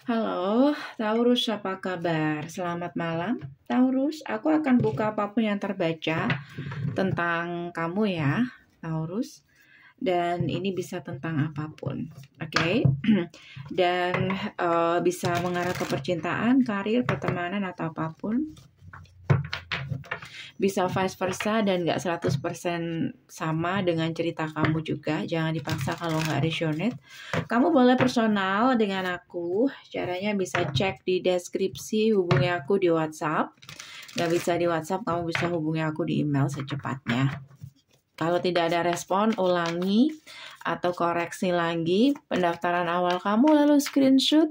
Halo, Taurus, apa kabar? Selamat malam, Taurus. Aku akan buka apapun yang terbaca tentang kamu ya, Taurus. Dan ini bisa tentang apapun, oke? Dan bisa mengarah ke percintaan, karir, pertemanan, atau apapun. Bisa vice versa dan gak 100% sama dengan cerita kamu juga. Jangan dipaksa kalau gak resonate. Kamu boleh personal dengan aku. Caranya bisa cek di deskripsi, hubungi aku di WhatsApp. Gak bisa di WhatsApp, kamu bisa hubungi aku di email secepatnya. Kalau tidak ada respon, ulangi atau koreksi lagi pendaftaran awal kamu, lalu screenshot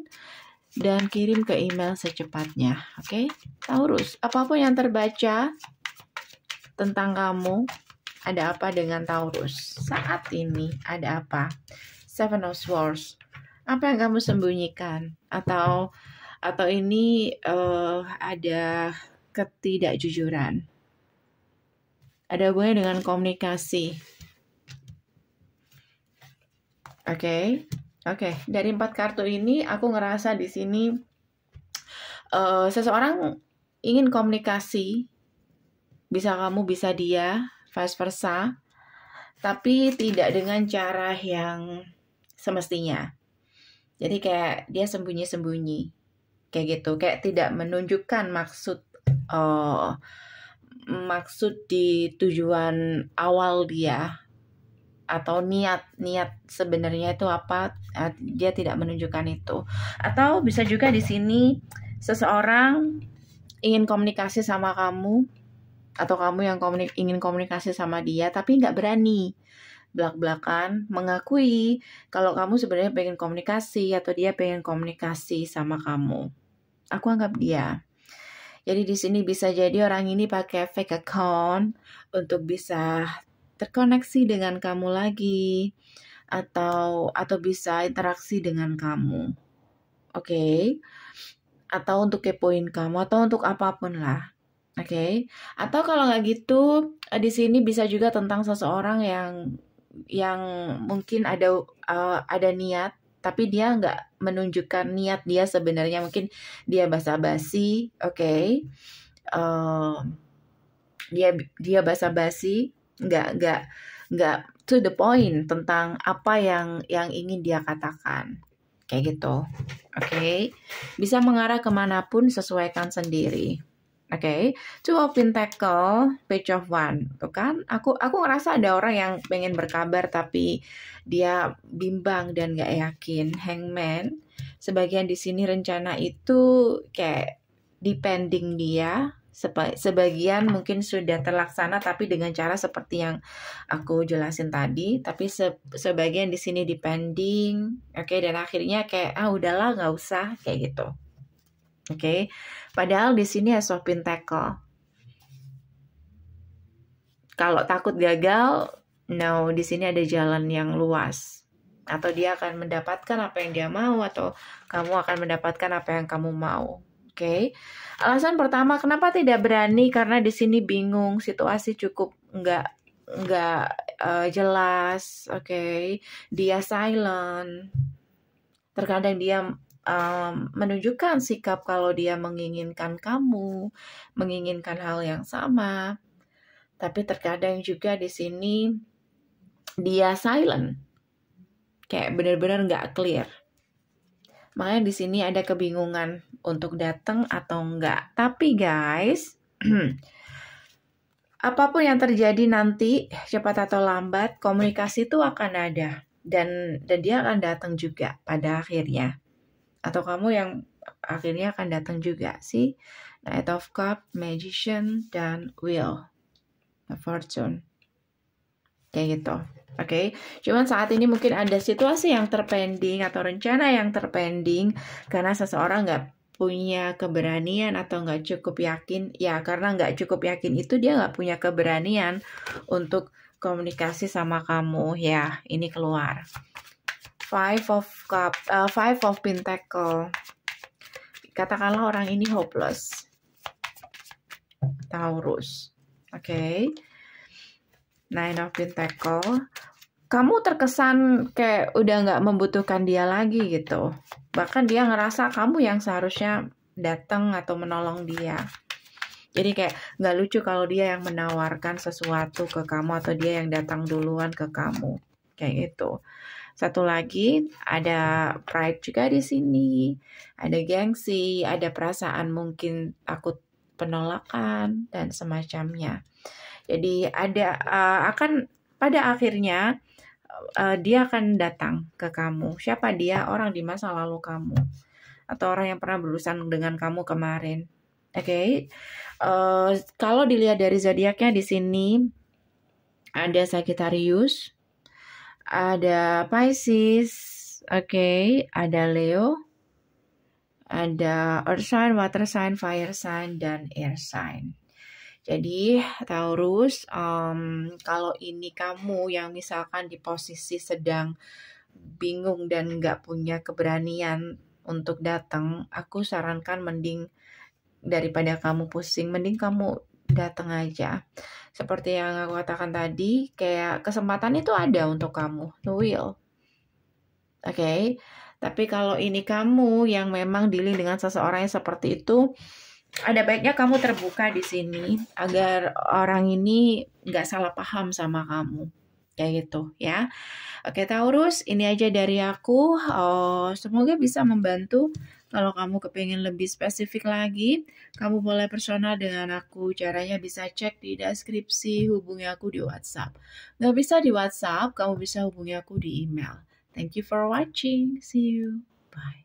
dan kirim ke email secepatnya. Oke? Taurus, apapun yang terbaca tentang kamu, ada apa dengan Taurus? Saat ini ada apa? Seven of Swords. Apa yang kamu sembunyikan? Atau ini ada ketidakjujuran? Ada hubungannya dengan komunikasi. Oke. Dari 4 kartu ini aku ngerasa di sini seseorang ingin komunikasi. Bisa kamu, bisa dia, vice versa. Tapi tidak dengan cara yang semestinya. Jadi kayak dia sembunyi-sembunyi. Kayak gitu. Kayak tidak menunjukkan maksud di tujuan awal dia. Atau niat sebenarnya itu apa, dia tidak menunjukkan itu. Atau bisa juga di sini seseorang ingin komunikasi sama kamu, atau kamu yang ingin komunikasi sama dia tapi nggak berani belak-belakan mengakui kalau kamu sebenarnya pengen komunikasi atau dia pengen komunikasi sama kamu. Aku anggap dia. Jadi di sini bisa jadi orang ini pakai fake account untuk bisa terkoneksi dengan kamu lagi, atau bisa interaksi dengan kamu. Oke? Atau untuk kepoin kamu, atau untuk apapun lah. Oke? Atau kalau nggak gitu, di sini bisa juga tentang seseorang yang mungkin ada niat, tapi dia nggak menunjukkan niat dia sebenarnya. Mungkin dia basa-basi, oke? Dia basa-basi, nggak to the point tentang apa yang ingin dia katakan, kayak gitu. Oke? Bisa mengarah kemanapun, sesuaikan sendiri. Oke, Two of Pentacle, Page of Wand, tuh kan? Aku ngerasa ada orang yang pengen berkabar tapi dia bimbang dan gak yakin. Hangman, sebagian di sini rencana itu kayak depending dia. Sebagian mungkin sudah terlaksana tapi dengan cara seperti yang aku jelasin tadi. Tapi sebagian di sini depending, oke, dan akhirnya kayak udahlah nggak usah, kayak gitu. Oke, padahal di sini Ace of Pentacle. Kalau takut gagal, no, di sini ada jalan yang luas. Atau dia akan mendapatkan apa yang dia mau, atau kamu akan mendapatkan apa yang kamu mau. Oke. Alasan pertama kenapa tidak berani, karena di sini bingung, situasi cukup nggak jelas. Oke. Dia silent. Terkadang dia menunjukkan sikap kalau dia menginginkan kamu, menginginkan hal yang sama. Tapi terkadang juga di sini dia silent, kayak benar-benar nggak clear. Makanya di sini ada kebingungan untuk datang atau enggak. Tapi guys, apapun yang terjadi nanti, cepat atau lambat, komunikasi itu akan ada. Dan dia akan datang juga pada akhirnya. Atau kamu yang akhirnya akan datang juga sih. Knight of Cups, Magician, dan Wheel of Fortune. Kayak gitu. Oke, cuman saat ini mungkin ada situasi yang terpending atau rencana yang terpending karena seseorang nggak punya keberanian atau nggak cukup yakin. Ya, karena nggak cukup yakin itu dia nggak punya keberanian untuk komunikasi sama kamu. Ya, ini keluar. Five of Pentacle. Katakanlah orang ini hopeless. Taurus. Oke. Nine of Pentacle. kamu terkesan kayak udah nggak membutuhkan dia lagi gitu. Bahkan dia ngerasa kamu yang seharusnya datang atau menolong dia. Jadi kayak nggak lucu kalau dia yang menawarkan sesuatu ke kamu atau dia yang datang duluan ke kamu. Kayak gitu. Satu lagi ada pride juga di sini, ada gengsi, ada perasaan mungkin takut penolakan dan semacamnya. Jadi ada akan pada akhirnya dia akan datang ke kamu. Siapa dia? Orang di masa lalu kamu atau orang yang pernah berurusan dengan kamu kemarin. Oke, kalau dilihat dari zodiaknya di sini ada Sagittarius, ada Pisces, oke, ada Leo, ada Earth sign, Water sign, Fire sign, dan Air sign. Jadi Taurus, kalau ini kamu yang misalkan di posisi sedang bingung dan nggak punya keberanian untuk datang, aku sarankan mending daripada kamu pusing, mending kamu datang aja. Seperti yang aku katakan tadi, kayak kesempatan itu ada untuk kamu, the will. Oke, tapi kalau ini kamu yang memang dealing dengan seseorang yang seperti itu, ada baiknya kamu terbuka di sini agar orang ini nggak salah paham sama kamu, kayak gitu ya. Oke Taurus, ini aja dari aku. Semoga bisa membantu. Kalau kamu kepingin lebih spesifik lagi, kamu boleh personal dengan aku. Caranya bisa cek di deskripsi, hubungi aku di WhatsApp. Nggak bisa di WhatsApp, kamu bisa hubungi aku di email. Thank you for watching. See you. Bye.